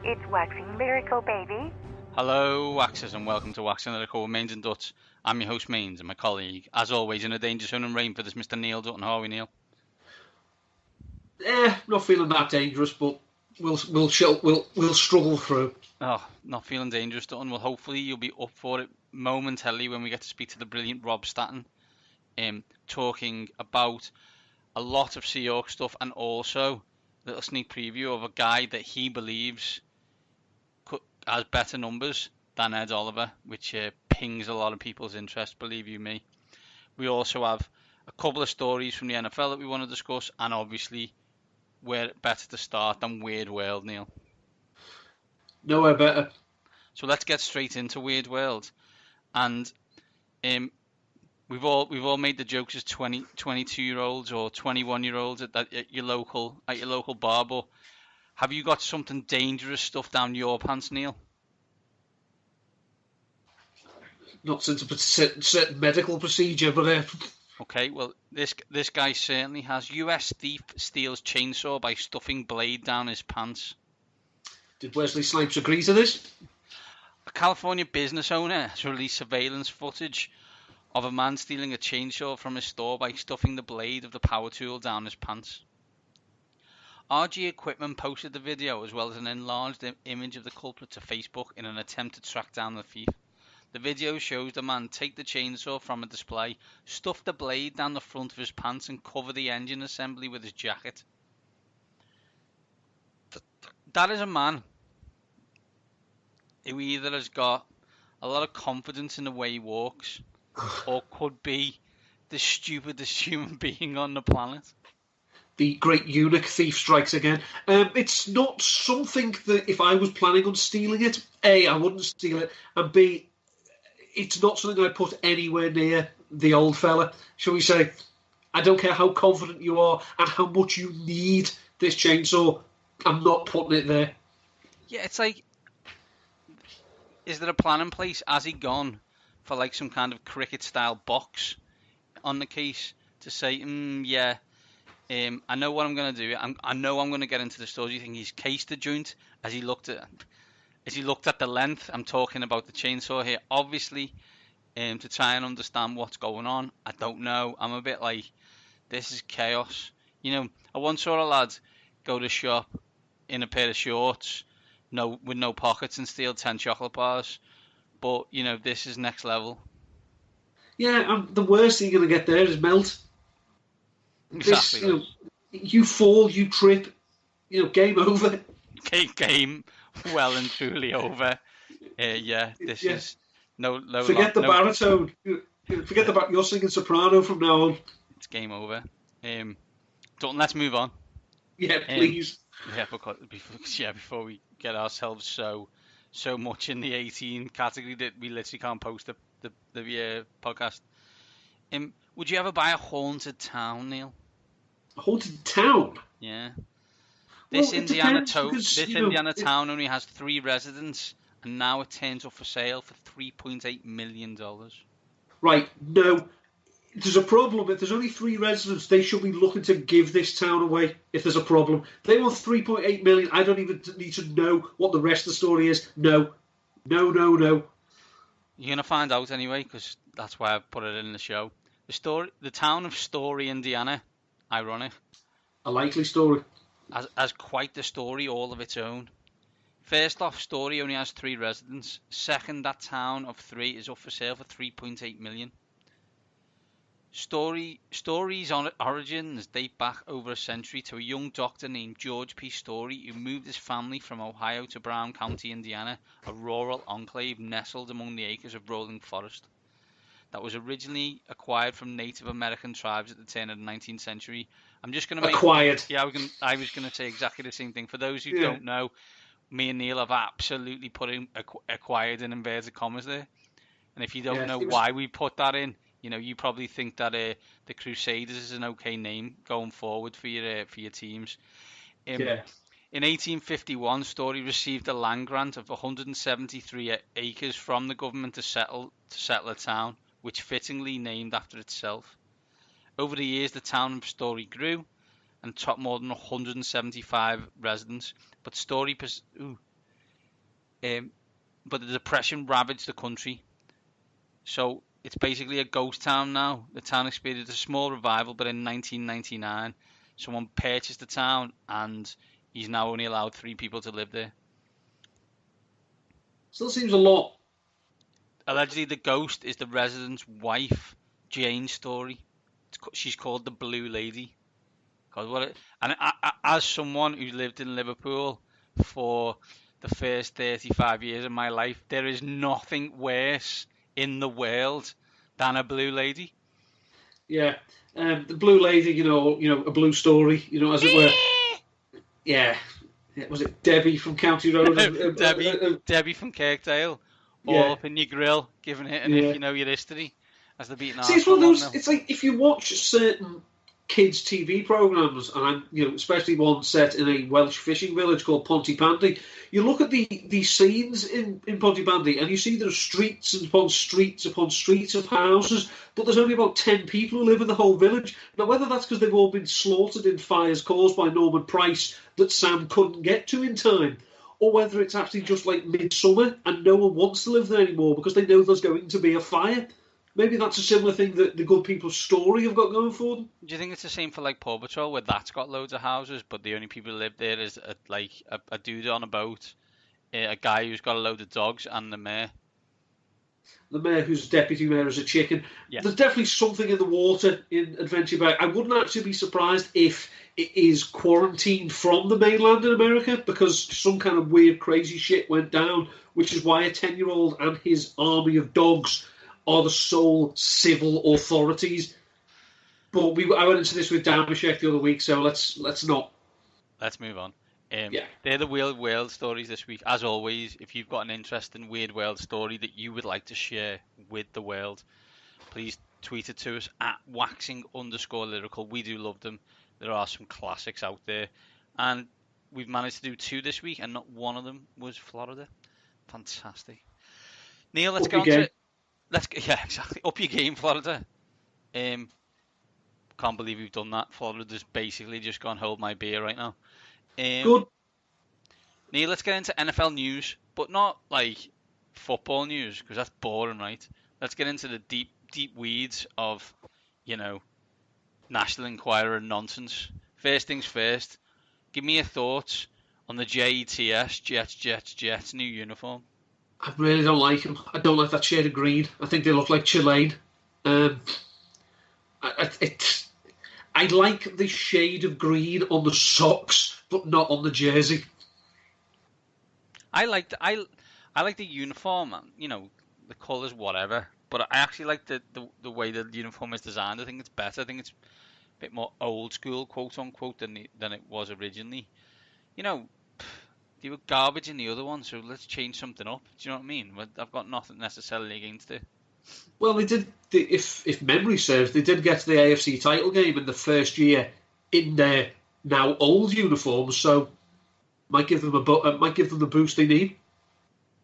It's Waxing Lyrical, baby. Hello, Waxers, and welcome to Waxing Lyrical with Mains and Dutch. I'm your host, Mains, and my colleague, as always, in a danger zone and rain for this, Mr. Neil Dutton. How are we, Neil? Not feeling that dangerous, but we'll struggle through. Oh, not feeling dangerous, Dutton. Well, hopefully you'll be up for it momentarily when we get to speak to the brilliant Rob Staton, talking about a lot of Seahawks stuff and also a little sneak preview of a guy that he believes has better numbers than Ed Oliver, which pings a lot of people's interest, believe you me. We also have a couple of stories from the NFL that we want to discuss, and obviously, where better to start than Weird World, Neil? Nowhere better. So let's get straight into Weird World, and we've all made the jokes as 22-year-olds or 21-year-olds at your local bar, but have you got something dangerous stuff down your pants, Neil? Not since a certain medical procedure, but Okay, well, this guy certainly has. US thief steals chainsaw by stuffing blade down his pants. Did Wesley Snipes agree to this? A California business owner has released surveillance footage of a man stealing a chainsaw from his store by stuffing the blade of the power tool down his pants. RG Equipment posted the video as well as an enlarged image of the culprit to Facebook in an attempt to track down the thief. The video shows the man take the chainsaw from a display, stuff the blade down the front of his pants and cover the engine assembly with his jacket. That is a man who either has got a lot of confidence in the way he walks or could be the stupidest human being on the planet. The great eunuch thief strikes again. It's not something that if I was planning on stealing it, A, I wouldn't steal it, and B, it's not something I'd put anywhere near the old fella. Shall we say, I don't care how confident you are and how much you need this chainsaw, I'm not putting it there. Yeah, it's like, is there a plan in place? Has he gone for like some kind of cricket-style box on the case to say, yeah, I know what I'm going to do. I know I'm going to get into the stores. You think he's cased the joint as he looked at the length? I'm talking about the chainsaw here. Obviously, to try and understand what's going on, I don't know. I'm a bit like, this is chaos. You know, I once saw a lad go to shop in a pair of shorts, with no pockets, and steal 10 chocolate bars. But, you know, this is next level. Yeah, the worst thing you're going to get there is melt. Exactly. You fall, you trip, game over. Game well and truly over. This is no. Forget the baritone. Forget about you're singing soprano from now on. It's game over. Don't let's move on. Yeah, please. Before we get ourselves so much in the 18 category that we literally can't post the podcast. Would you ever buy a haunted town, Neil? A haunted town? Yeah. Well, This Indiana town only has 3 residents, and now it turns up for sale for $3.8 million. Right, no. There's a problem. If there's only 3 residents, they should be looking to give this town away if there's a problem. They want 3.8 million. I don't even need to know what the rest of the story is. No. You're going to find out anyway, because that's why I put it in the show. The town of Story, Indiana, ironic. A likely story. Has quite the story all of its own. First off, Story only has 3 residents. Second, that town of 3 is up for sale for $3.8 million. Story's origins date back over a century to a young doctor named George P. Story who moved his family from Ohio to Brown County, Indiana, a rural enclave nestled among the acres of rolling forest that was originally acquired from Native American tribes at the turn of the 19th century. I'm just going to make... Acquired. Yeah, I was going to say exactly the same thing. For those who don't know, me and Neil have absolutely put in acquired in inverted commas there. And if you don't know why we put that in, you probably think that the Crusaders is an okay name going forward for your teams. In 1851, Story received a land grant of 173 acres from the government to settle a town, which fittingly named after itself. Over the years, the town of Story grew and topped more than 175 residents, but Story but the depression ravaged the country. So it's basically a ghost town now. The town experienced a small revival, but in 1999, someone purchased the town, and he's now only allowed 3 people to live there. Still seems a lot. Allegedly, the ghost is the resident's wife, Jane's story. She's called the Blue Lady. As someone who lived in Liverpool for the first 35 years of my life, there is nothing worse in the world than a blue lady. Yeah, the Blue Lady, you know, a blue story, as it were. Yeah. Was it Debbie from County Road? Debbie from Kirkdale. Yeah. All up in your grill, giving it, and if you know your history, as the beating. See, it's one of those. It's like if you watch certain kids' TV programmes, and especially one set in a Welsh fishing village called Pontypandy, you look at the scenes in Pontypandy, and you see there are streets upon streets upon streets of houses, but there's only about 10 people who live in the whole village. Now, whether that's because they've all been slaughtered in fires caused by Norman Price that Sam couldn't get to in time, or whether it's actually just like midsummer and no one wants to live there anymore because they know there's going to be a fire. Maybe that's a similar thing that the Good People's Story have got going for them. Do you think it's the same for like Paw Patrol, where that's got loads of houses, but the only people who live there is a dude on a boat, a guy who's got a load of dogs, and the mayor? The mayor, who's deputy mayor, is a chicken. Yeah. There's definitely something in the water in Adventure Bay. I wouldn't actually be surprised if it is quarantined from the mainland in America because some kind of weird, crazy shit went down, which is why a 10-year-old and his army of dogs are the sole civil authorities. But I went into this with Damashek the other week, so let's not. Let's move on. They're the Weird World stories this week. As always, if you've got an interesting Weird World story that you would like to share with the world, please tweet it to us at waxing_lyrical. We do love them. There are some classics out there. And we've managed to do 2 this week, and not one of them was Florida. Fantastic. Neil, let's go on to... Yeah, exactly. Up your game, Florida. Can't believe we've done that. Florida's basically just gone hold my beer right now. Good. Neil, let's get into NFL news, but not like football news because that's boring, right? Let's get into the deep weeds of, National Enquirer nonsense. First things first, give me your thoughts on the JETS, Jets new uniform. I really don't like them. I don't like that shade of green. I think they look like Chilean. I like the shade of green on the socks, but not on the jersey. I like the uniform, the colours, whatever. But I actually like the way the uniform is designed. I think it's better. I think it's a bit more old school, quote unquote, than it was originally. They were garbage in the other one, so let's change something up. Do you know what I mean? I've got nothing necessarily against it. Well, they did. If memory serves, they did get to the AFC title game in the first year in their now old uniforms, so might give them the boost they need.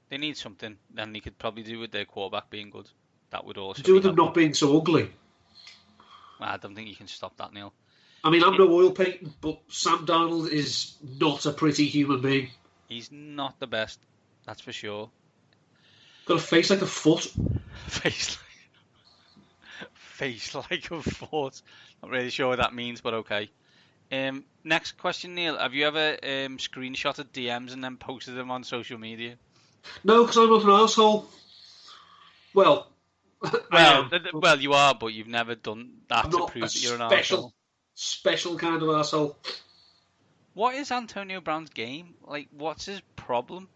They need something, and they could probably do with their quarterback being good. That would also do with them not being so ugly. I don't think you can stop that, Neil. I mean, I'm no oil painting, but Sam Darnold is not a pretty human being. He's not the best, that's for sure. Got a face like a foot. Face like a foot. Not really sure what that means, but okay. Next question, Neil. Have you ever screenshotted DMs and then posted them on social media? No, because I'm not an arsehole. Well, you are, but you've never done that to prove that you're an arsehole. Special kind of arsehole. What is Antonio Brown's game? Like, what's his problem?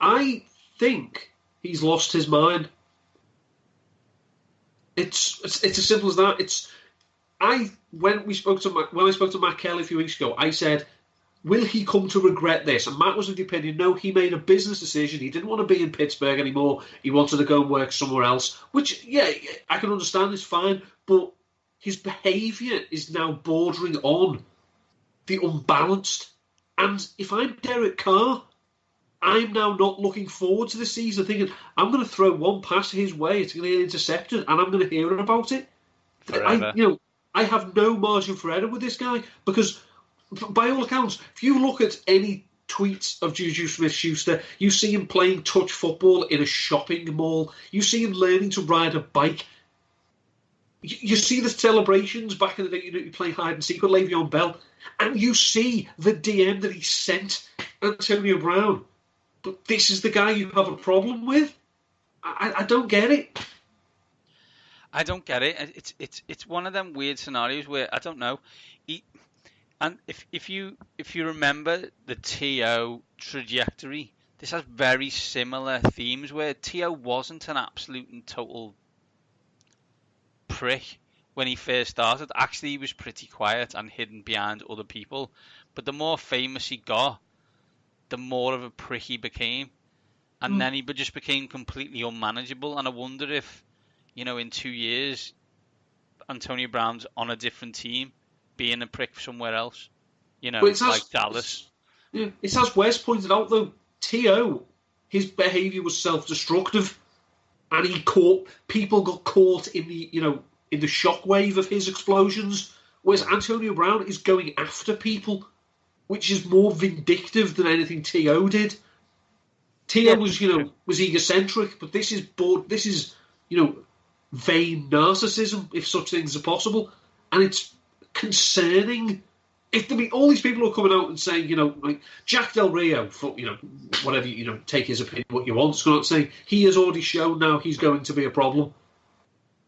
I think he's lost his mind. It's as simple as that. When I spoke to Matt Kelly a few weeks ago, I said, will he come to regret this? And Matt was of the opinion, no, he made a business decision. He didn't want to be in Pittsburgh anymore. He wanted to go and work somewhere else, which, yeah, I can understand is fine, but his behaviour is now bordering on the unbalanced. And if I'm Derek Carr, I'm now not looking forward to the season thinking, I'm going to throw one pass his way, it's going to get intercepted, and I'm going to hear about it. I have no margin for error with this guy, because by all accounts, if you look at any tweets of Juju Smith-Schuster. You see him playing touch football in a shopping mall. You see him learning to ride a bike. You see the celebrations back in the day, you play hide and seek with Le'Veon Bell, and you see the DM that he sent Antonio Brown. But this is the guy you have a problem with? I don't get it. I don't get it. It's one of them weird scenarios where I don't know. And if you remember the T.O. trajectory, this has very similar themes where T.O. wasn't an absolute and total prick when he first started. Actually, he was pretty quiet and hidden behind other people. But the more famous he got, the more of a prick he became. And then he just became completely unmanageable. And I wonder if, in 2 years, Antonio Brown's on a different team, being a prick somewhere else, like Dallas. Yeah, it's as Wes pointed out, though, T.O., his behaviour was self-destructive, and people got caught in the, in the shockwave of his explosions, whereas Antonio Brown is going after people, which is more vindictive than anything T.O. did. T.O. was egocentric, but this is vain narcissism, if such things are possible, and it's concerning. All these people are coming out and saying, like Jack Del Rio, for whatever, take his opinion what you want, going out saying he has already shown now he's going to be a problem,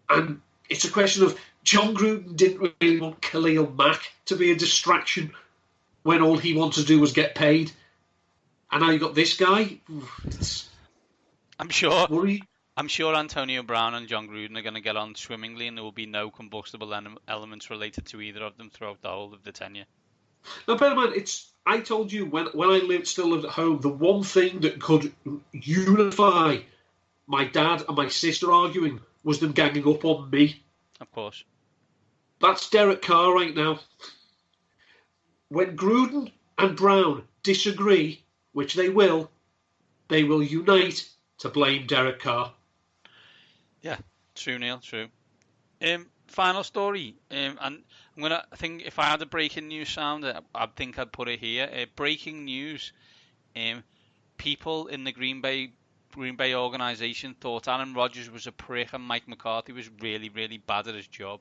and it's a question of John Gruden didn't really want Khalil Mack to be a distraction when all he wanted to do was get paid, and now you got this guy. I'm sure. Worry. I'm sure Antonio Brown and John Gruden are going to get on swimmingly, and there will be no combustible elements related to either of them throughout the whole of the tenure. Now, bear in mind, I told you when I still lived at home, the one thing that could unify my dad and my sister arguing was them ganging up on me. Of course. That's Derek Carr right now. When Gruden and Brown disagree, which they will unite to blame Derek Carr. Yeah, true, Neil, true. Final story, and I think if I had a breaking news sound, I think I'd put it here. Breaking news: people in the Green Bay organization thought Aaron Rodgers was a prick and Mike McCarthy was really, really bad at his job.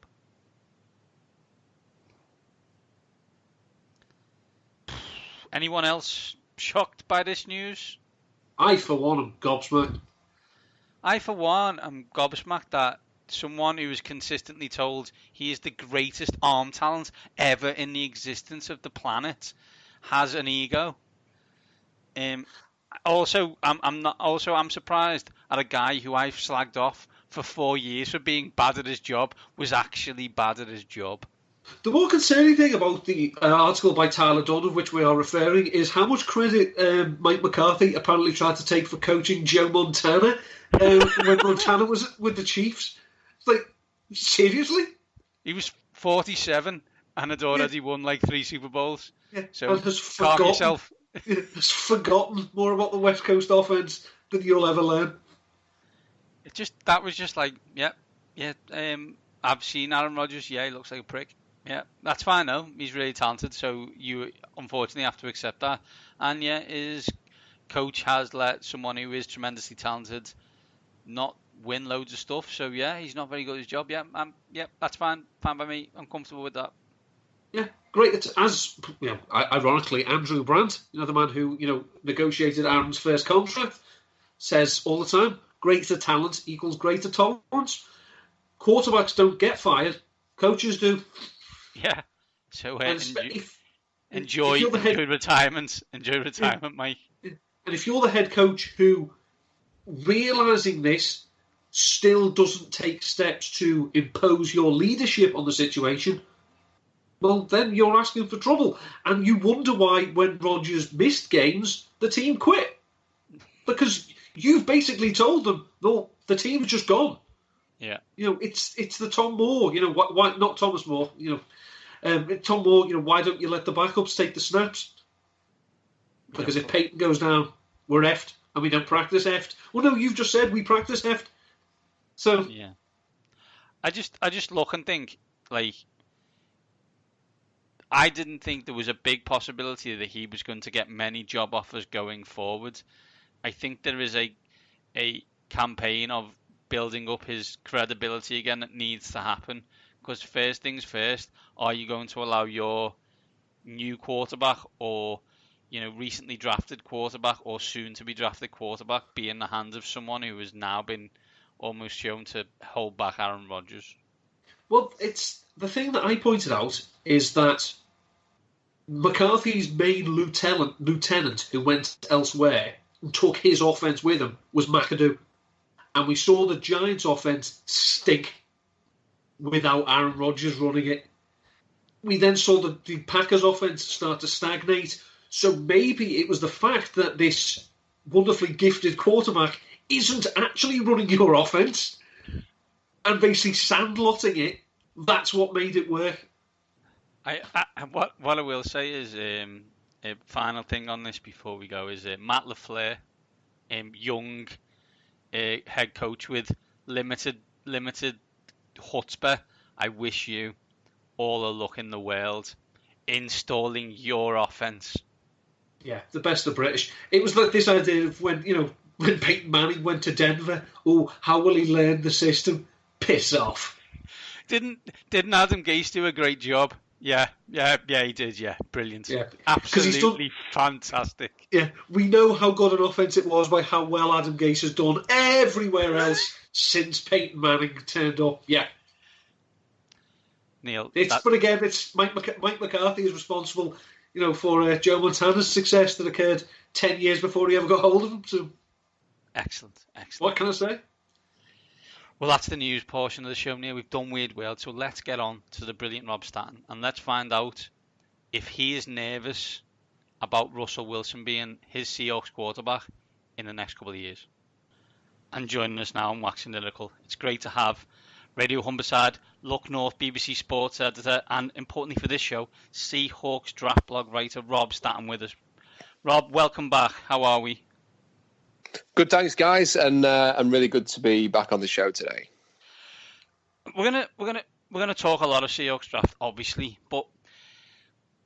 Anyone else shocked by this news? I, for one, am gobsmacked. I, for one, am gobsmacked that someone who is consistently told he is the greatest arm talent ever in the existence of the planet has an ego. I'm surprised at a guy who I've slagged off for 4 years for being bad at his job was actually bad at his job. The more concerning thing about the article by Tyler Dunn, of which we are referring, is how much credit Mike McCarthy apparently tried to take for coaching Joe Montana when Montana was with the Chiefs. It's like, seriously? He was 47 and had already won like 3 Super Bowls. Yeah. So and has calm yourself. Has forgotten more about the West Coast offense than you'll ever learn. That was just like, I've seen Aaron Rodgers. Yeah, he looks like a prick. Yeah, that's fine though. He's really talented, so you unfortunately have to accept that. And yeah, his coach has let someone who is tremendously talented not win loads of stuff. So yeah, he's not very good at his job. Yeah, that's fine. Fine by me. I'm comfortable with that. Yeah, great. It's ironically, Andrew Brandt, the man who negotiated Aaron's first contract, says all the time, greater talent equals greater tolerance. Quarterbacks don't get fired, coaches do. Yeah. So enjoy retirement. Enjoy retirement, Mike. And if you're the head coach who, realising this, still doesn't take steps to impose your leadership on the situation, well, then you're asking for trouble. And you wonder why, when Rodgers missed games, the team quit. Because you've basically told them, no, the team's just gone. Yeah. It's the Tom Moore. Why not Thomas Moore? Tom Moore. Why don't you let the backups take the snaps? Because if Peyton goes down, we're effed, and we don't practice effed. Well, no, you've just said we practice effed. So yeah, I just look and think like I didn't think there was a big possibility that he was going to get many job offers going forward. I think there is a campaign of building up his credibility again that needs to happen. Because first things first, are you going to allow your new quarterback or recently drafted quarterback or soon to be drafted quarterback be in the hands of someone who has now been almost shown to hold back Aaron Rodgers? Well, it's the thing that I pointed out is that McCarthy's main lieutenant who went elsewhere and took his offense with him was McAdoo. And we saw the Giants' offense stink without Aaron Rodgers running it. We then saw the Packers' offense start to stagnate. So maybe it was the fact that this wonderfully gifted quarterback isn't actually running your offense and basically sandlotting it. That's what made it work. What I will say is a final thing on this before we go is Matt LaFleur, young head coach with limited chutzpah. I wish you all the luck in the world installing your offense. Yeah, the best of British. It was like this idea of when Peyton Manning went to Denver. Oh, how will he learn the system? Piss off. Didn't Adam Gase do a great job? Yeah, he did. Yeah, brilliant. Yeah, absolutely fantastic. Yeah, we know how good an offense it was by how well Adam Gase has done everywhere else since Peyton Manning turned up. Yeah. Neil, but again, it's Mike McCarthy is responsible, for Joe Montana's success that occurred 10 years before he ever got hold of him. So, excellent. What can I say? Well, that's the news portion of the show, Neil. We've done Weird World, so let's get on to the brilliant Rob Staton and let's find out if he is nervous about Russell Wilson being his Seahawks quarterback in the next couple of years. And joining us now on Waxing Lyrical, it's great to have Radio Humberside, Look North BBC Sports editor, and importantly for this show, Seahawks draft blog writer Rob Staton with us. Rob, welcome back. How are we? Good, thanks, guys, and really good to be back on the show today. We're gonna talk a lot of Seahawks draft, obviously, but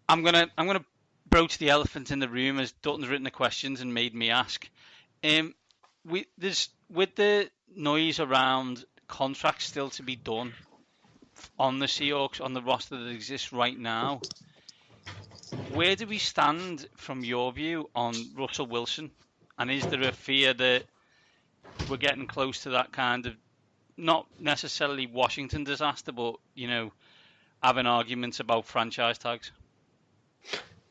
I'm gonna broach the elephant in the room as Dutton's written the questions and made me ask. With the noise around contracts still to be done on the Seahawks on the roster that exists right now, where do we stand from your view on Russell Wilson? And is there a fear that we're getting close to that kind of, not necessarily Washington disaster, but, having arguments about franchise tags?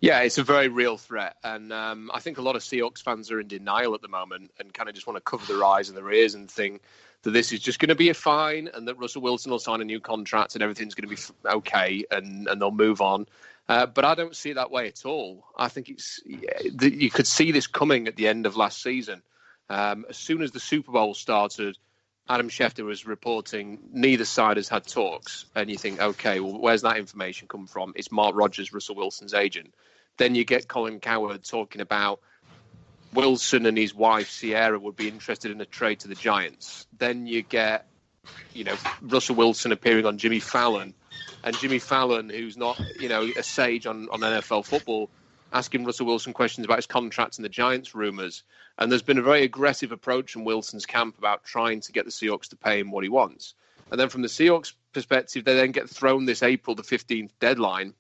Yeah, it's a very real threat. And I think a lot of Seahawks fans are in denial at the moment and kind of just want to cover their eyes and their ears and think that this is just going to be a fine and that Russell Wilson will sign a new contract and everything's going to be okay and they'll move on. But I don't see it that way at all. I think you could see this coming at the end of last season. As soon as the Super Bowl started, Adam Schefter was reporting neither side has had talks. And you think, okay, well, where's that information come from? It's Mark Rodgers, Russell Wilson's agent. Then you get Colin Cowherd talking about Wilson and his wife, Sierra, would be interested in a trade to the Giants. Then you get, Russell Wilson appearing on Jimmy Fallon. And Jimmy Fallon, who's not, a sage on NFL football, asking Russell Wilson questions about his contracts and the Giants rumours. And there's been a very aggressive approach from Wilson's camp about trying to get the Seahawks to pay him what he wants. And then from the Seahawks' perspective, they then get thrown this April the 15th deadline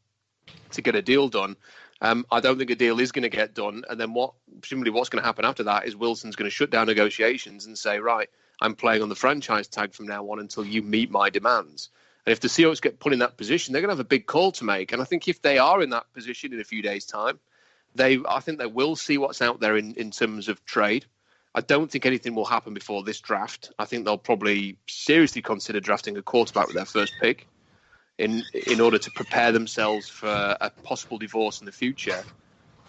to get a deal done. I don't think a deal is going to get done. And then presumably what's going to happen after that is Wilson's going to shut down negotiations and say, right, I'm playing on the franchise tag from now on until you meet my demands. And if the Seahawks get put in that position, they're going to have a big call to make. And I think if they are in that position in a few days' time, I think they will see what's out there in terms of trade. I don't think anything will happen before this draft. I think they'll probably seriously consider drafting a quarterback with their first pick in order to prepare themselves for a possible divorce in the future.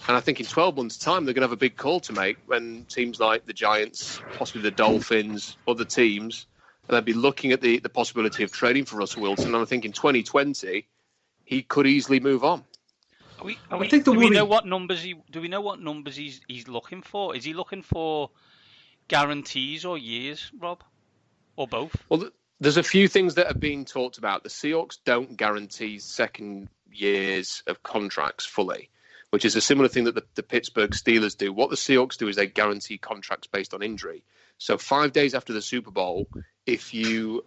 And I think in 12 months' time, they're going to have a big call to make when teams like the Giants, possibly the Dolphins, other teams, and they'll be looking at the possibility of trading for Russell Wilson. And I think in 2020, he could easily move on. Do we know what numbers he's looking for? Is he looking for guarantees or years, Rob, or both? Well, There's a few things that are being talked about. The Seahawks don't guarantee second years of contracts fully, which is a similar thing that the Pittsburgh Steelers do. What the Seahawks do is they guarantee contracts based on injury. So 5 days after the Super Bowl, if you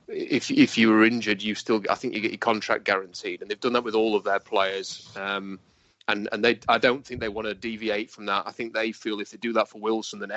were injured, I think you get your contract guaranteed, and they've done that with all of their players. And I don't think they want to deviate from that. I think they feel if they do that for Wilson, then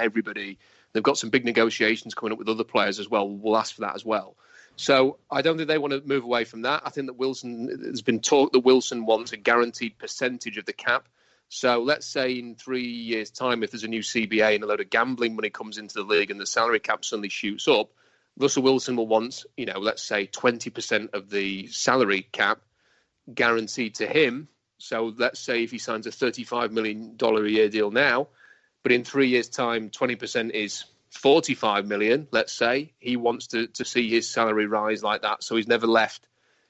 they've got some big negotiations coming up with other players as well. We'll ask for that as well. So I don't think they want to move away from that. I think that there's been talk that Wilson wants a guaranteed percentage of the cap. So let's say in 3 years' time, if there's a new CBA and a load of gambling money comes into the league and the salary cap suddenly shoots up, Russell Wilson will want, let's say 20% of the salary cap guaranteed to him. So let's say if he signs a $35 million a year deal now, but in 3 years' time, 20% is $45 million, let's say, he wants to see his salary rise like that. So he's never left,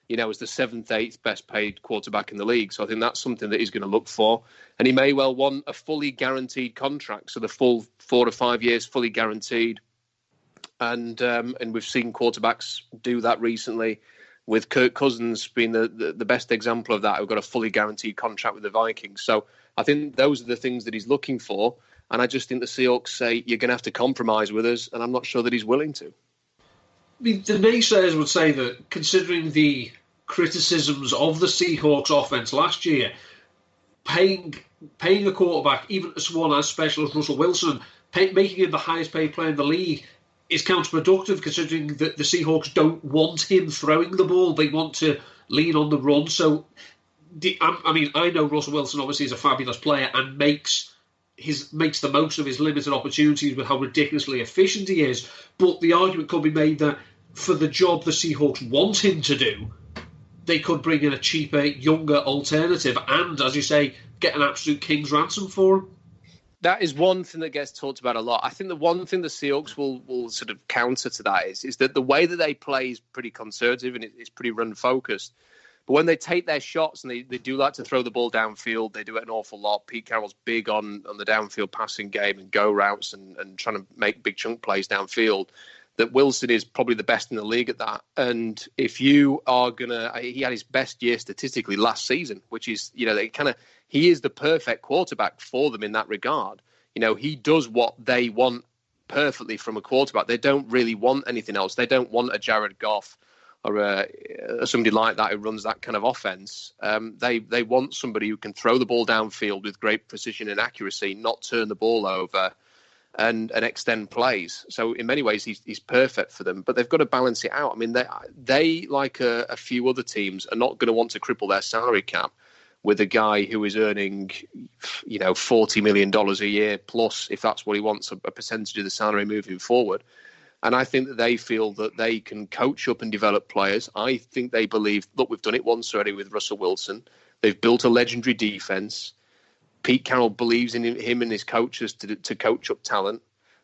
as the 7th, 8th best paid quarterback in the league. So I think that's something that he's going to look for. And he may well want a fully guaranteed contract. So the full 4 to 5 years fully guaranteed. And we've seen quarterbacks do that recently, with Kirk Cousins being the best example of that, who got a fully guaranteed contract with the Vikings. So I think those are the things that he's looking for. And I just think the Seahawks say, you're going to have to compromise with us, and I'm not sure that he's willing to. I mean, the naysayers would say that, considering the criticisms of the Seahawks offense last year, paying a quarterback, even one as special as Russell Wilson, making him the highest paid player in the league, is counterproductive, considering that the Seahawks don't want him throwing the ball. They want to lean on the run. So, I know Russell Wilson obviously is a fabulous player and makes the most of his limited opportunities with how ridiculously efficient he is. But the argument could be made that for the job the Seahawks want him to do, they could bring in a cheaper, younger alternative and, as you say, get an absolute king's ransom for him. That is one thing that gets talked about a lot. I think the one thing the Seahawks will sort of counter to that is that the way that they play is pretty conservative and it's pretty run-focused. But when they take their shots and they do like to throw the ball downfield, they do it an awful lot. Pete Carroll's big on the downfield passing game and go routes and trying to make big chunk plays downfield. That Wilson is probably the best in the league at that. And if you are he had his best year statistically last season, which is, he is the perfect quarterback for them in that regard. He does what they want perfectly from a quarterback. They don't really want anything else. They don't want a Jared Goff or somebody like that who runs that kind of offense. They want somebody who can throw the ball downfield with great precision and accuracy, not turn the ball over and extend plays. So in many ways, he's perfect for them. But they've got to balance it out. I mean, they like a few other teams, are not going to want to cripple their salary cap with a guy who is earning, $40 million a year plus, if that's what he wants, a percentage of the salary moving forward. And I think that they feel that they can coach up and develop players. I think they believe, look, we've done it once already with Russell Wilson. They've built a legendary defense. Pete Carroll believes in him and his coaches to coach up talent.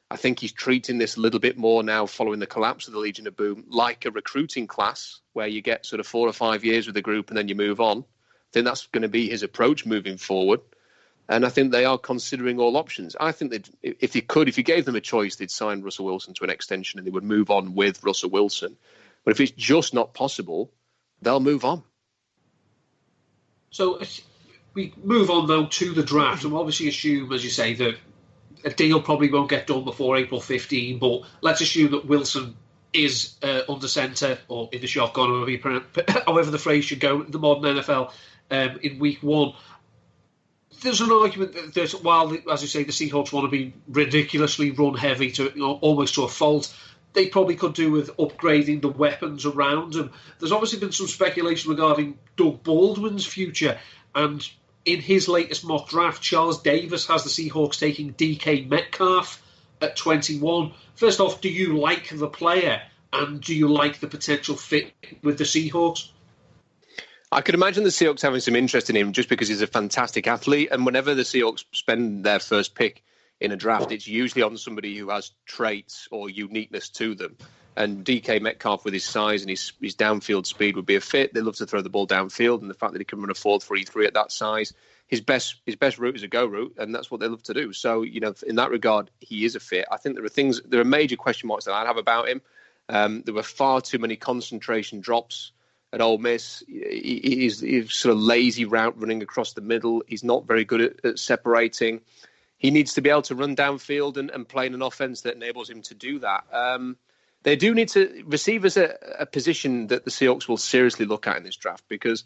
I think he's treating this a little bit more now, following the collapse of the Legion of Boom, like a recruiting class where you get sort of 4 or 5 years with the group and then you move on. I think that's going to be his approach moving forward. And I think they are considering all options. I think that if you gave them a choice, they'd sign Russell Wilson to an extension and they would move on with Russell Wilson. But if it's just not possible, they'll move on. So we move on now to the draft, and we'll obviously assume, as you say, that a deal probably won't get done before April 15, but let's assume that Wilson is under centre or in the shotgun, however the phrase should go, the modern NFL, in week 1. There's an argument that while, as you say, the Seahawks want to be ridiculously run heavy to almost to a fault, they probably could do with upgrading the weapons around them. There's obviously been some speculation regarding Doug Baldwin's future, and in his latest mock draft, Charles Davis has the Seahawks taking DK Metcalf at 21. First off, do you like the player, and do you like the potential fit with the Seahawks? I could imagine the Seahawks having some interest in him just because he's a fantastic athlete. And whenever the Seahawks spend their first pick in a draft, it's usually on somebody who has traits or uniqueness to them. And DK Metcalf, with his size and his downfield speed, would be a fit. They love to throw the ball downfield, and the fact that he can run a 4.33 at that size, his best route is a go route, and that's what they love to do. So, in that regard, he is a fit. I think there are major question marks that I have about him. There were far too many concentration drops at Ole Miss. He's sort of lazy route running across the middle. He's not very good at separating. He needs to be able to run downfield and play in an offense that enables him to do that. They do need to receive as a position that the Seahawks will seriously look at in this draft, because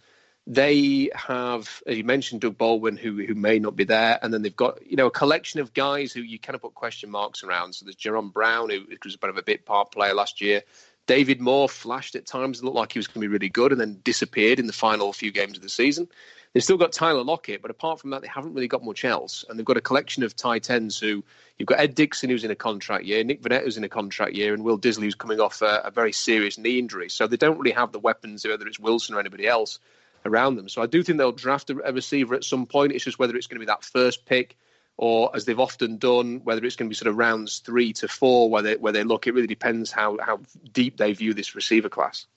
they have, as you mentioned, Doug Baldwin, who may not be there, and then they've got a collection of guys who you kind of put question marks around. So there's Jerome Brown, who was a bit of a bit part player last year. David Moore flashed at times, looked like he was going to be really good, and then disappeared in the final few games of the season. They've still got Tyler Lockett, but apart from that, they haven't really got much else. And they've got a collection of tight ends who, you've got Ed Dixon, who's in a contract year, Nick Vanette, who's in a contract year, and Will Disley, who's coming off a very serious knee injury. So they don't really have the weapons, whether it's Wilson or anybody else, around them. So I do think they'll draft a receiver at some point. It's just whether it's going to be that first pick, or as they've often done, whether it's going to be sort of rounds 3 to 4 where they look. It really depends how deep they view this receiver class.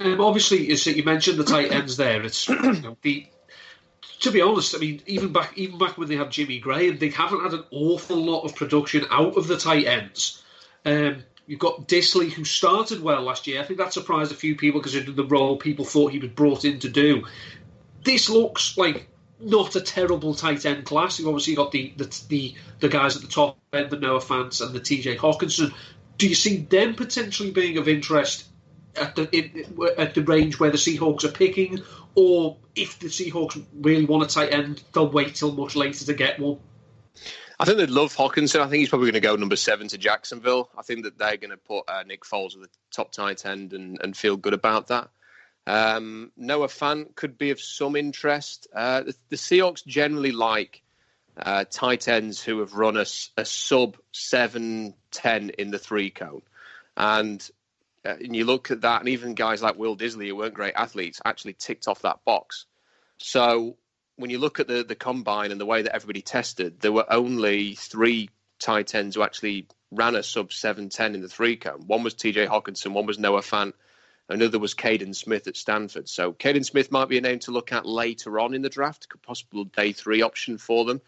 Obviously, as you mentioned, the tight ends there. It's to be honest, I mean, even back when they had Jimmy Graham, they haven't had an awful lot of production out of the tight ends. You've got Disley, who started well last year. I think that surprised a few people because of the role people thought he was brought in to do. This looks like not a terrible tight end class. You've obviously got the guys at the top end, the Noah Fant and the TJ Hawkinson. Do you see them potentially being of interest at the range where the Seahawks are picking, or if the Seahawks really want a tight end, they'll wait till much later to get one? I think they'd love Hawkinson. I think he's probably going to go number 7 to Jacksonville. I think that they're going to put Nick Foles at the top tight end and feel good about that. Noah Fant could be of some interest. The Seahawks generally like tight ends who have run a sub 7-10 in the 3-cone. And you look at that, and even guys like Will Disley, who weren't great athletes, actually ticked off that box. So when you look at the combine and the way that everybody tested, there were only 3 tight ends who actually ran a sub 7-10 in the 3-cone. One was TJ Hawkinson, one was Noah Fant, another was Caden Smith at Stanford. So Caden Smith might be a name to look at later on in the draft, could possible day 3 option for them.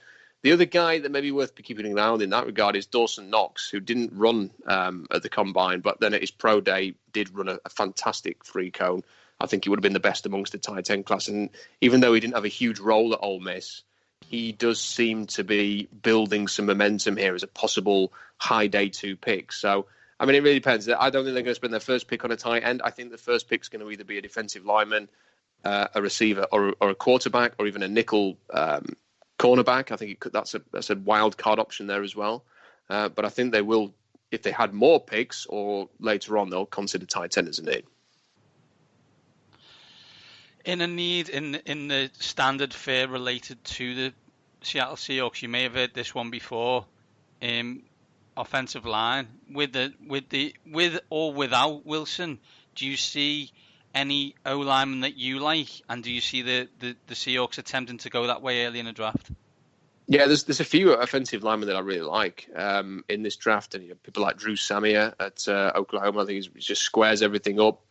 The other guy that may be worth keeping an eye on in that regard is Dawson Knox, who didn't run at the combine, but then at his pro day did run a fantastic 3-cone. I think he would have been the best amongst the tight end class. And even though he didn't have a huge role at Ole Miss, he does seem to be building some momentum here as a possible high day 2 pick. So, I mean, it really depends. I don't think they're going to spend their first pick on a tight end. I think the first pick is going to either be a defensive lineman, a receiver, or a quarterback, or even a nickel cornerback. I think that's a wild card option there as well. But I think they will, if they had more picks, or later on, they'll consider tight end as a need. In the standard fare related to the Seattle Seahawks, you may have heard this one before. Offensive line with or without Wilson, do you see any O lineman that you like, and do you see the Seahawks attempting to go that way early in the draft? Yeah, there's a few offensive linemen that I really like in this draft, and people like Drew Samia at Oklahoma. I think he just squares everything up.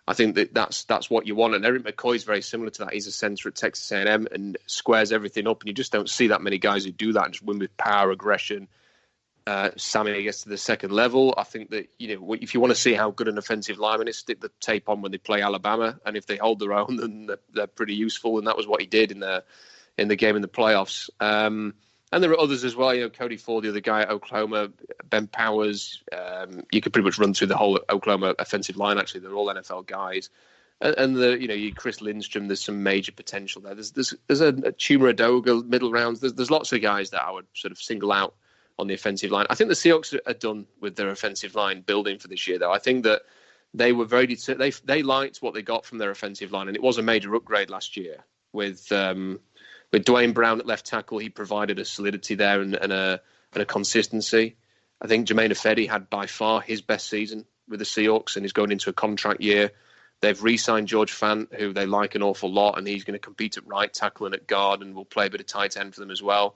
I think that's what you want, and Eric McCoy's very similar to that. He's a center at Texas A&M and squares everything up, and you just don't see that many guys who do that and just win with power, aggression. Sammy gets to the second level. I think that, if you want to see how good an offensive lineman is, stick the tape on when they play Alabama, and if they hold their own, then they're pretty useful. And that was what he did in the game in the playoffs. And there are others as well. Cody Ford, the other guy at Oklahoma, Ben Powers. You could pretty much run through the whole Oklahoma offensive line. Actually, they're all NFL guys. And Chris Lindstrom. There's some major potential there. There's a Chuma Adoga middle rounds. There's lots of guys that I would sort of single out on the offensive line. I think the Seahawks are done with their offensive line building for this year, though. I think that they were they liked what they got from their offensive line, and it was a major upgrade last year with Dwayne Brown at left tackle. He provided a solidity there and a consistency. I think Jermaine Ifedi had by far his best season with the Seahawks, and he's going into a contract year. They've re-signed George Fant, who they like an awful lot, and he's going to compete at right tackle and at guard, and will play a bit of tight end for them as well.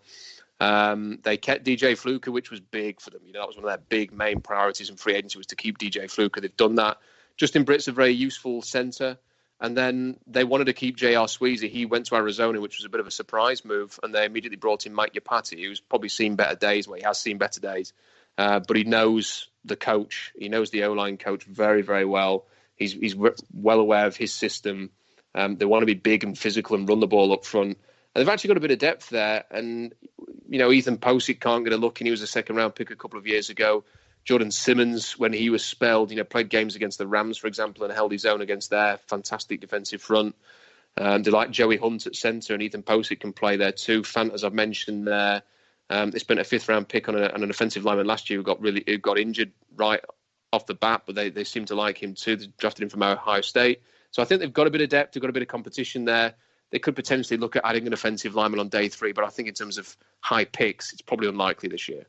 They kept DJ Fluker, which was big for them. That was one of their big main priorities in free agency, was to keep DJ Fluker. They've done that. Justin Britt's a very useful center. And then they wanted to keep J.R. Sweezy. He went to Arizona, which was a bit of a surprise move. And they immediately brought in Mike Yapati, who's probably seen better days. Well, he has seen better days. But he knows the coach. He knows the O-line coach very, very well. He's well aware of his system. They want to be big and physical and run the ball up front. And they've actually got a bit of depth there. And, Ethan Posick can't get a look, and he was a second-round pick a couple of years ago. Jordan Simmons, when he was spelled, played games against the Rams, for example, and held his own against their fantastic defensive front. They like Joey Hunt at centre, and Ethan Posick can play there too. Fant, as I've mentioned there, they spent a fifth-round pick on an offensive lineman last year who got injured right off the bat, but they seem to like him too. They drafted him from Ohio State. So I think they've got a bit of depth, they've got a bit of competition there. They could potentially look at adding an offensive lineman on day 3, but I think in terms of high picks, it's probably unlikely this year.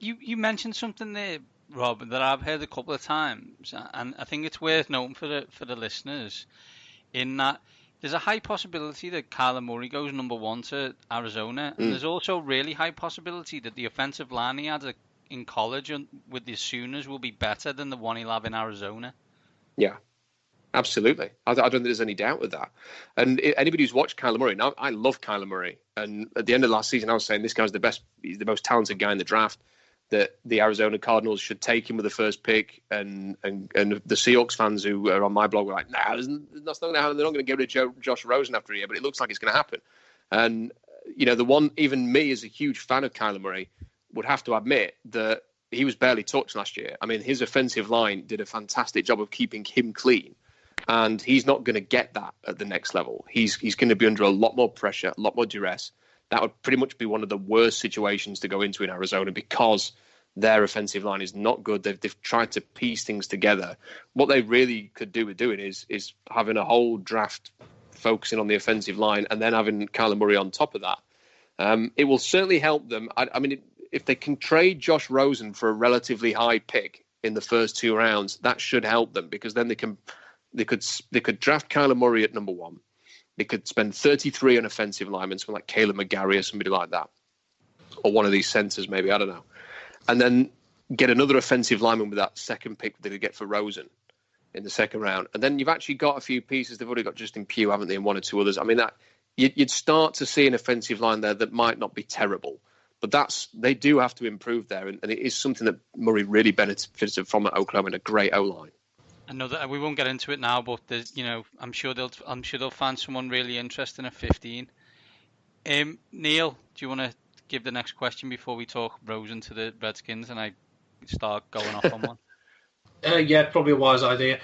You mentioned something there, Rob, that I've heard a couple of times, and I think it's worth noting for the listeners, in that there's a high possibility that Kyler Murray goes number 1 to Arizona, and there's also a really high possibility that the offensive line he had in college with the Sooners will be better than the one he'll have in Arizona. Yeah. Absolutely. I don't think there's any doubt with that. And anybody who's watched Kyler Murray, now I love Kyler Murray. And at the end of last season, I was saying this guy's he's the most talented guy in the draft, that the Arizona Cardinals should take him with the first pick. And the Seahawks fans who are on my blog were like, that's not going to happen. They're not going to get rid of Josh Rosen after a year, but it looks like it's going to happen. And, the one, even me as a huge fan of Kyler Murray, would have to admit that he was barely touched last year. I mean, his offensive line did a fantastic job of keeping him clean. And he's not going to get that at the next level. He's going to be under a lot more pressure, a lot more duress. That would pretty much be one of the worst situations to go into in Arizona because their offensive line is not good. They've tried to piece things together. What they really could do with doing is having a whole draft focusing on the offensive line and then having Kyler Murray on top of that. It will certainly help them. I mean, if they can trade Josh Rosen for a relatively high pick in the first 2 rounds, that should help them because then they could draft Kyler Murray at number 1. They could spend 33 on offensive linemen, someone like Caleb McGarry or somebody like that, or one of these centers maybe, I don't know, and then get another offensive lineman with that second pick that they get for Rosen in the second round, and then you've actually got a few pieces. They've already got Justin Pugh, haven't they, and 1 or 2 others. I mean, that you'd start to see an offensive line there that might not be terrible, but they do have to improve there, and it is something that Murray really benefited from at Oklahoma, in a great O-line. I know that we won't get into it now, but there's, I'm sure they'll find someone really interesting at 15. Neil, do you want to give the next question before we talk Rosen to the Redskins and I start going off on one? Yeah, probably a wise idea.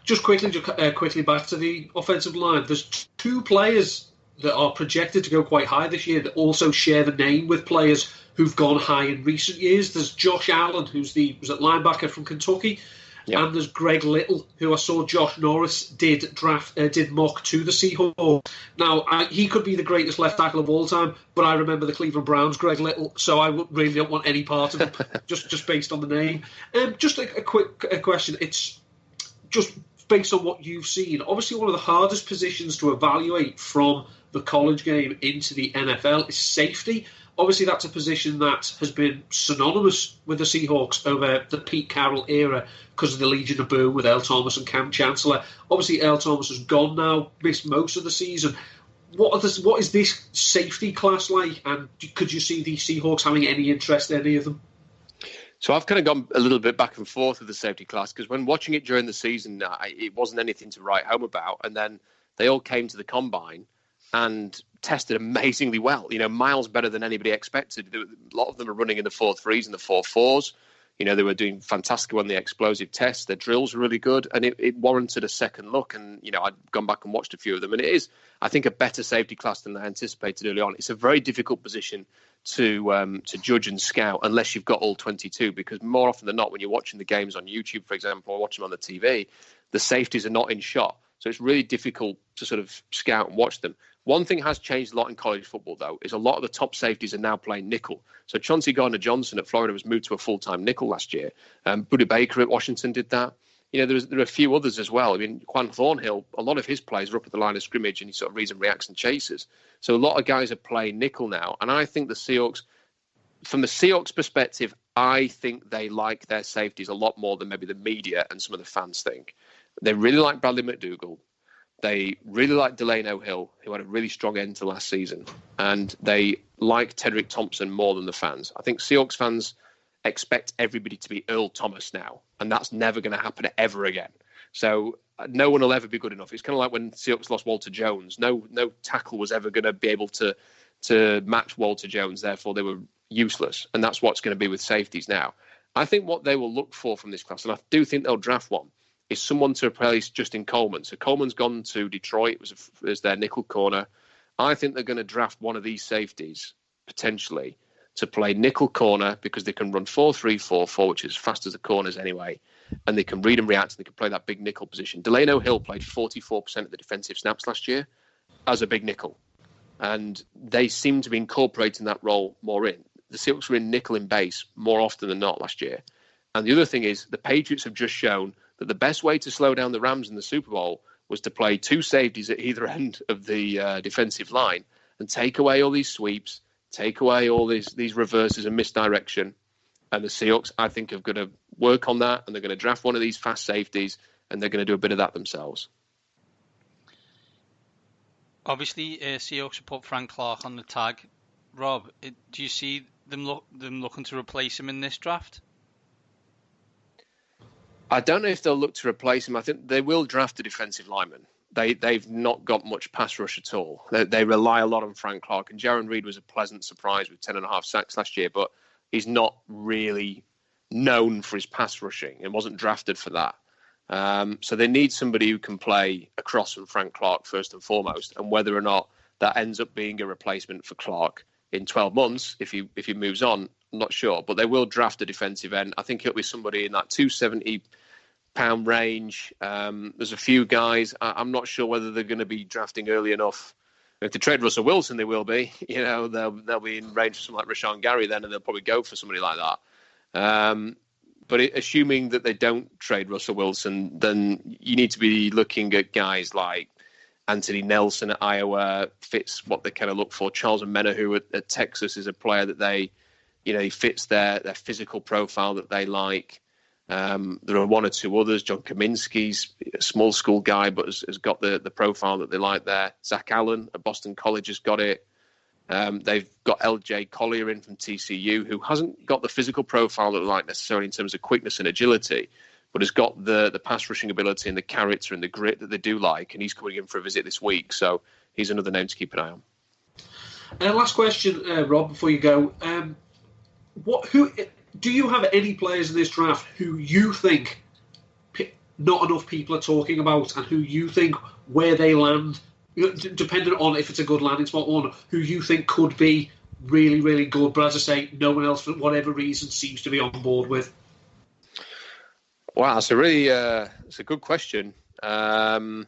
Just quickly back to the offensive line. There's 2 players that are projected to go quite high this year that also share the name with players who've gone high in recent years. There's Josh Allen, was it linebacker from Kentucky. Yep. And there's Greg Little, who I saw Josh Norris did mock to the Seahawks. Now, he could be the greatest left tackle of all time, but I remember the Cleveland Browns' Greg Little, so I really don't want any part of him, just based on the name. Just a quick question. It's just based on what you've seen. Obviously, one of the hardest positions to evaluate from the college game into the NFL is safety. Obviously, that's a position that has been synonymous with the Seahawks over the Pete Carroll era because of the Legion of Boom with Earl Thomas and Cam Chancellor. Obviously, Earl Thomas has gone now, missed most of the season. What is this safety class like, and could you see the Seahawks having any interest in any of them? So I've kind of gone a little bit back and forth with the safety class because when watching it during the season, it wasn't anything to write home about. And then they all came to the combine and tested amazingly well, miles better than anybody expected. A lot of them are running in the 4.3s and the 4.4s. They were doing fantastic on the explosive tests. Their drills were really good, and it warranted a second look. And, I'd gone back and watched a few of them, and it is, I think, a better safety class than I anticipated early on. It's a very difficult position to judge and scout unless you've got all 22, because more often than not, when you're watching the games on YouTube, for example, or watching them on the TV, the safeties are not in shot. So it's really difficult to sort of scout and watch them. One thing has changed a lot in college football, though, is a lot of the top safeties are now playing nickel. So Chauncey Gardner-Johnson at Florida was moved to a full-time nickel last year. Budda Baker at Washington did that. There are a few others as well. I mean, Quan Thornhill, a lot of his plays are up at the line of scrimmage and he sort of reads and reacts and chases. So a lot of guys are playing nickel now. And I think the Seahawks, from the Seahawks perspective, I think they like their safeties a lot more than maybe the media and some of the fans think. They really like Bradley McDougall. They really like Delano Hill, who had a really strong end to last season. And they like Tedrick Thompson more than the fans. I think Seahawks fans expect everybody to be Earl Thomas now, and that's never going to happen ever again. So no one will ever be good enough. It's kind of like when Seahawks lost Walter Jones. No tackle was ever going to be able to match Walter Jones. Therefore, they were useless, and that's what's going to be with safeties now. I think what they will look for from this class, and I do think they'll draft one, is someone to replace Justin Coleman. So Coleman's gone to Detroit as their nickel corner. I think they're going to draft one of these safeties, potentially, to play nickel corner because they can run 4-3-4-4, which is as fast as the corners anyway, and they can read and react, and they can play that big nickel position. Delano Hill played 44% of the defensive snaps last year as a big nickel, and they seem to be incorporating that role more in. The Seahawks were in nickel in base more often than not last year. And the other thing is the Patriots have just shown that the best way to slow down the Rams in the Super Bowl was to play two safeties at either end of the defensive line and take away all these sweeps, take away all these reverses and misdirection. And the Seahawks, I think, are going to work on that, and they're going to draft one of these fast safeties, and they're going to do a bit of that themselves. Obviously, Seahawks have put Frank Clark on the tag. Rob, do you see them looking to replace him in this draft? I don't know if they'll look to replace him. I think they will draft a defensive lineman. They've not got much pass rush at all. They rely a lot on Frank Clark, and Jaron Reed was a pleasant surprise with 10.5 sacks last year, but he's not really known for his pass rushing and wasn't drafted for that. So they need somebody who can play across from Frank Clark first and foremost, and whether or not that ends up being a replacement for Clark in 12 months, if he moves on, I'm not sure. But they will draft a defensive end. I think it'll be somebody in that 270-pound range. There's a few guys. I'm not sure whether they're going to be drafting early enough. If they trade Russell Wilson, they will be. You know, they'll be in range for someone like Rashawn Gary then, and they'll probably go for somebody like that. But assuming that they don't trade Russell Wilson, then you need to be looking at guys like Anthony Nelson at Iowa, fits what they kind of look for. Charles Omenihu at Texas is a player that he fits their physical profile that they like. There are one or two others. John Kaminsky's a small school guy, but has got the profile that they like there. Zach Allen at Boston College has got it. They've got LJ Collier in from TCU, who hasn't got the physical profile that they like necessarily in terms of quickness and agility, but has got the pass rushing ability and the character and the grit that they do like, and he's coming in for a visit this week, so he's another name to keep an eye on. Last question, Rob, before you go. Who do you have any players in this draft who you think not enough people are talking about, and who you think where they land, depending on if it's a good landing spot or not, who you think could be really, really good, but as I say, no one else for whatever reason seems to be on board with? Wow, it's a good question. I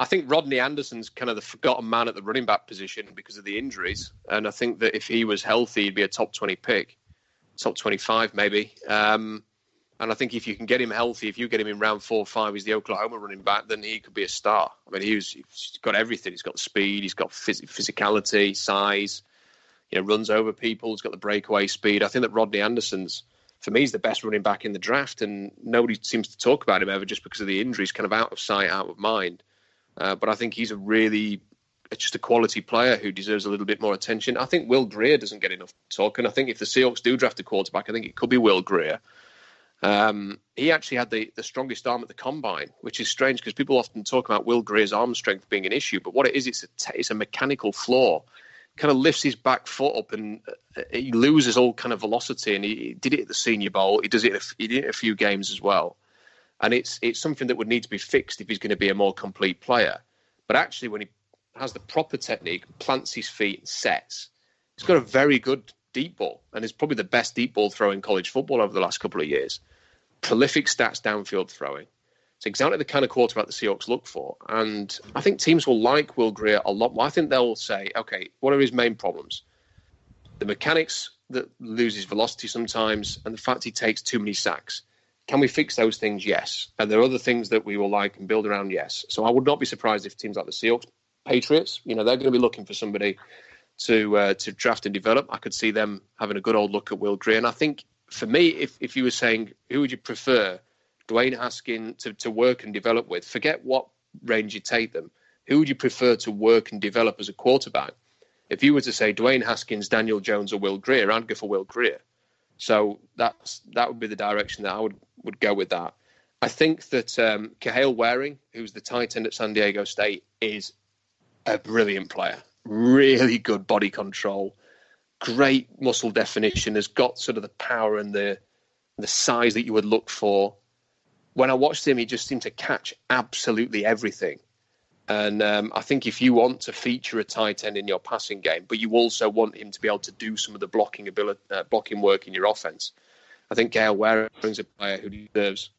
think Rodney Anderson's kind of the forgotten man at the running back position because of the injuries, and I think that if he was healthy, he'd be a top 20 pick, top 25 maybe. And I think if you can get him healthy, if you get him in round 4 or 5, he's the Oklahoma running back, then he could be a star. I mean, he's got everything. He's got speed, he's got physicality, size, runs over people, he's got the breakaway speed. I think that Rodney Anderson's, for me, he's the best running back in the draft, and nobody seems to talk about him ever just because of the injuries, kind of out of sight, out of mind. But I think he's just a quality player who deserves a little bit more attention. I think Will Grier doesn't get enough talk, and I think if the Seahawks do draft a quarterback, I think it could be Will Grier. He actually had the strongest arm at the combine, which is strange because people often talk about Will Grier's arm strength being an issue, but what it is, it's a mechanical flaw. Kind of lifts his back foot up and he loses all kind of velocity, and he did it at the Senior Bowl. He did it in a few games as well. And it's something that would need to be fixed if he's going to be a more complete player. But actually, when he has the proper technique, plants his feet and sets, he's got a very good deep ball, and is probably the best deep ball throw in college football over the last couple of years. Prolific stats downfield throwing. It's exactly the kind of quarterback the Seahawks look for. And I think teams will like Will Grier a lot more. I think they'll say, okay, what are his main problems? The mechanics that loses velocity sometimes, and the fact he takes too many sacks. Can we fix those things? Yes. And there are other things that we will like and build around? Yes. So I would not be surprised if teams like the Seahawks, Patriots, they're going to be looking for somebody to draft and develop. I could see them having a good old look at Will Grier. And I think for me, if you were saying, who would you prefer Dwayne Haskins to work and develop with, forget what range you take them. Who would you prefer to work and develop as a quarterback? If you were to say Dwayne Haskins, Daniel Jones, or Will Grier, I'd go for Will Grier. So that would be the direction that I would go with that. I think that Cahill Waring, who's the tight end at San Diego State, is a brilliant player. Really good body control, great muscle definition, has got sort of the power and the size that you would look for. When I watched him, he just seemed to catch absolutely everything. And I think if you want to feature a tight end in your passing game, but you also want him to be able to do some of the blocking work in your offense, I think Cahill Waring's a player who deserves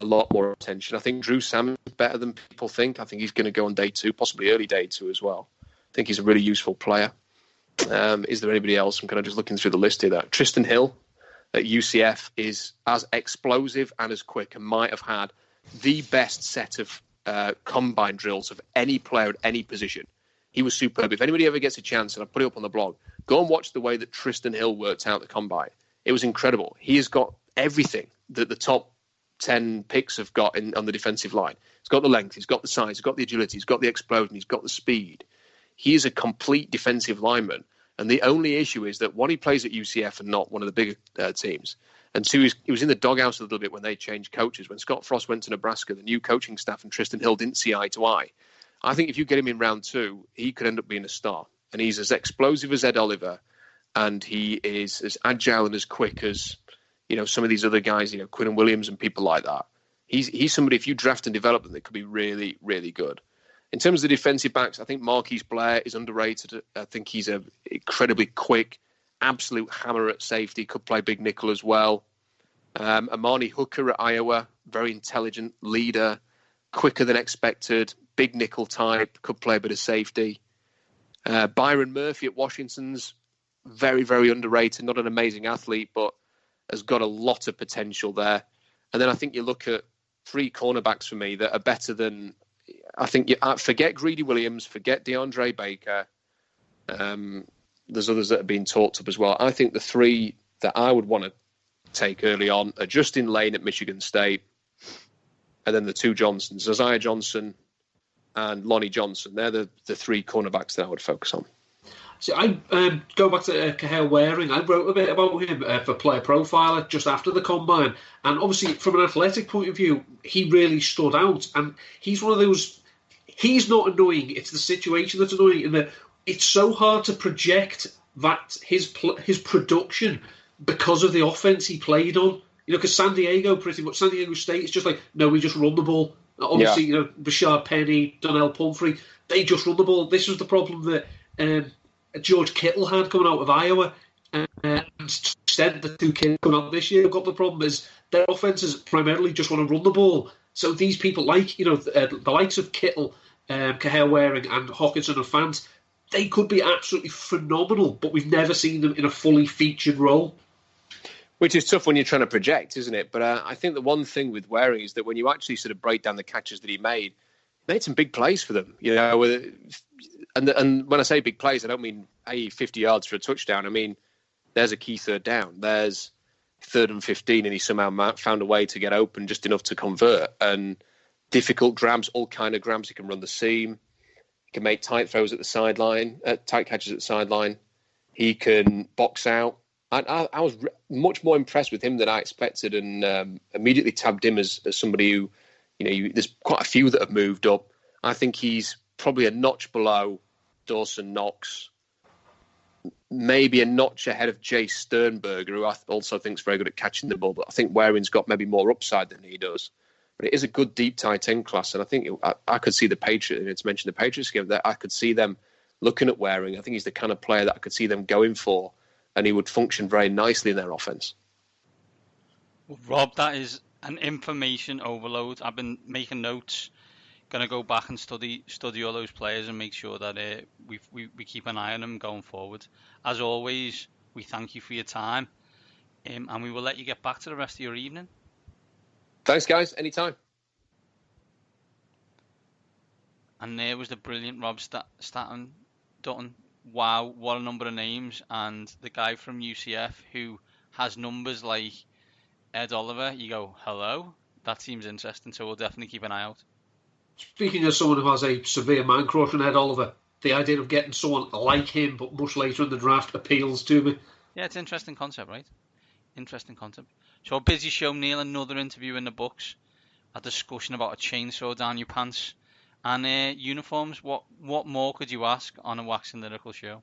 a lot more attention. I think Drew Sam is better than people think. I think he's going to go on day 2, possibly early day 2 as well. I think he's a really useful player. Is there anybody else? I'm kind of just looking through the list here. Tristan Hill at UCF is as explosive and as quick and might have had the best set of combine drills of any player at any position. He was superb. If anybody ever gets a chance, and I put it up on the blog, go and watch the way that Tristan Hill worked out the combine. It was incredible. He has got everything that the top 10 picks have got on the defensive line. He's got the length, he's got the size, he's got the agility, he's got the explosion, he's got the speed. He is a complete defensive lineman. And the only issue is that, one, he plays at UCF and not one of the bigger teams. And two, he was in the doghouse a little bit when they changed coaches. When Scott Frost went to Nebraska, the new coaching staff and Tristan Hill didn't see eye to eye. I think if you get him in round 2, he could end up being a star. And he's as explosive as Ed Oliver, and he is as agile and as quick as, some of these other guys, Quinn Williams and people like that. He's somebody, if you draft and develop them, that could be really, really good. In terms of the defensive backs, I think Marquise Blair is underrated. I think he's an incredibly quick, absolute hammer at safety, could play big nickel as well. Amani Hooker at Iowa, very intelligent leader, quicker than expected, big nickel type, could play a bit of safety. Byron Murphy at Washington's very, very underrated, not an amazing athlete, but has got a lot of potential there. And then I think you look at 3 cornerbacks for me that are better than, I think, forget Greedy Williams, forget DeAndre Baker. There's others that have been talked up as well. I think the 3 that I would want to take early on are Justin Lane at Michigan State, and then the 2 Johnsons, Isaiah Johnson and Lonnie Johnson. They're the 3 cornerbacks that I would focus on. See, I go back to Cahill Waring. I wrote a bit about him for Player Profiler just after the combine, and obviously from an athletic point of view, he really stood out. And he's one of those. He's not annoying. It's the situation that's annoying, in that it's so hard to project that his production because of the offense he played on. Because San Diego State is just like, no, we just run the ball. Obviously, Bashard Penny, Donnell Pumphrey, they just run the ball. This was the problem that George Kittle had coming out of Iowa, and to the extent the 2 kids coming out this year have got the problem is their offenses primarily just want to run the ball. So these people like, the likes of Kittle, Cahill Waring and Hawkinson and Fant, they could be absolutely phenomenal, but we've never seen them in a fully featured role. Which is tough when you're trying to project, isn't it? But I think the one thing with Waring is that when you actually sort of break down the catches that he made some big plays for them, And when I say big plays, I don't mean 50 yards for a touchdown. I mean, there's a key 3rd down. There's 3rd and 15, and he somehow found a way to get open just enough to convert. And difficult grabs, all kind of grabs. He can run the seam. He can make tight throws at the sideline, tight catches at the sideline. He can box out. I was much more impressed with him than I expected, and immediately tabbed him as somebody who, there's quite a few that have moved up. I think he's probably a notch below Dawson Knox, maybe a notch ahead of Jay Sternberger, who I also think is very good at catching the ball, but I think Waring's got maybe more upside than he does. But it is a good deep tight end class, and I think I could see the Patriots, it's mentioned the Patriots game, that I could see them looking at Waring. I think he's the kind of player that I could see them going for, and he would function very nicely in their offense. Well, Rob, that is an information overload. I've been making notes. Going to go back and study all those players and make sure that we keep an eye on them going forward. As always, we thank you for your time, and we will let you get back to the rest of your evening. Thanks, guys. Anytime. And there was the brilliant Rob Staton. Dutton. Wow, what a number of names. And the guy from UCF who has numbers like Ed Oliver. You go, hello? That seems interesting, so we'll definitely keep an eye out. Speaking of someone who has a severe man crush on Ed Oliver, the idea of getting someone like him, but much later in the draft, appeals to me. Yeah, it's an interesting concept, right? Interesting concept. So a busy show, Neil. Another interview in the books. A discussion about a chainsaw down your pants. And uniforms. What more could you ask on a Waxing Lyrical show?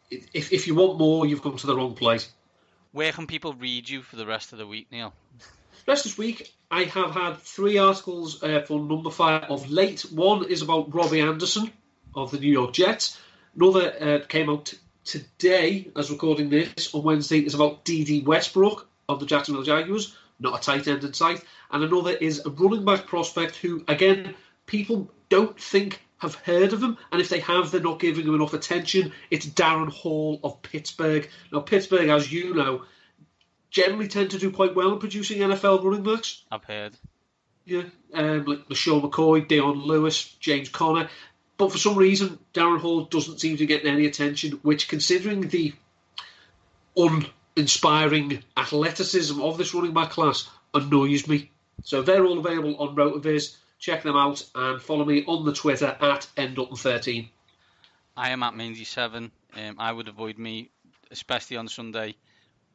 If you want more, you've come to the wrong place. Where can people read you for the rest of the week, Neil? The rest of this week, I have had 3 articles for number 5 of late. One is about Robbie Anderson of the New York Jets. Another came out today, as recording this, on Wednesday, is about D.D. Westbrook of the Jacksonville Jaguars. Not a tight end in sight. And another is a running back prospect who, again, people don't think have heard of him, and if they have, they're not giving him enough attention. It's Darren Hall of Pittsburgh. Now, Pittsburgh, as you know, generally tend to do quite well in producing NFL running backs. I've heard. Yeah, like LaShawn McCoy, Deion Lewis, James Conner. But for some reason, Darren Hall doesn't seem to get any attention, which, considering the uninspiring athleticism of this running back class, annoys me. So they're all available on RotoViz. Check them out and follow me on the Twitter at ndutton13. I am at Manzy7. I would avoid me, especially on Sunday,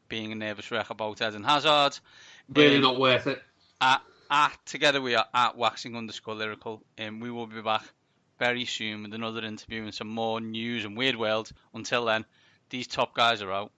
being a nervous wreck about Eden Hazard. Really not worth it. Together we are at Waxing_Lyrical. We will be back very soon with another interview and some more news and weird world. Until then, these top guys are out.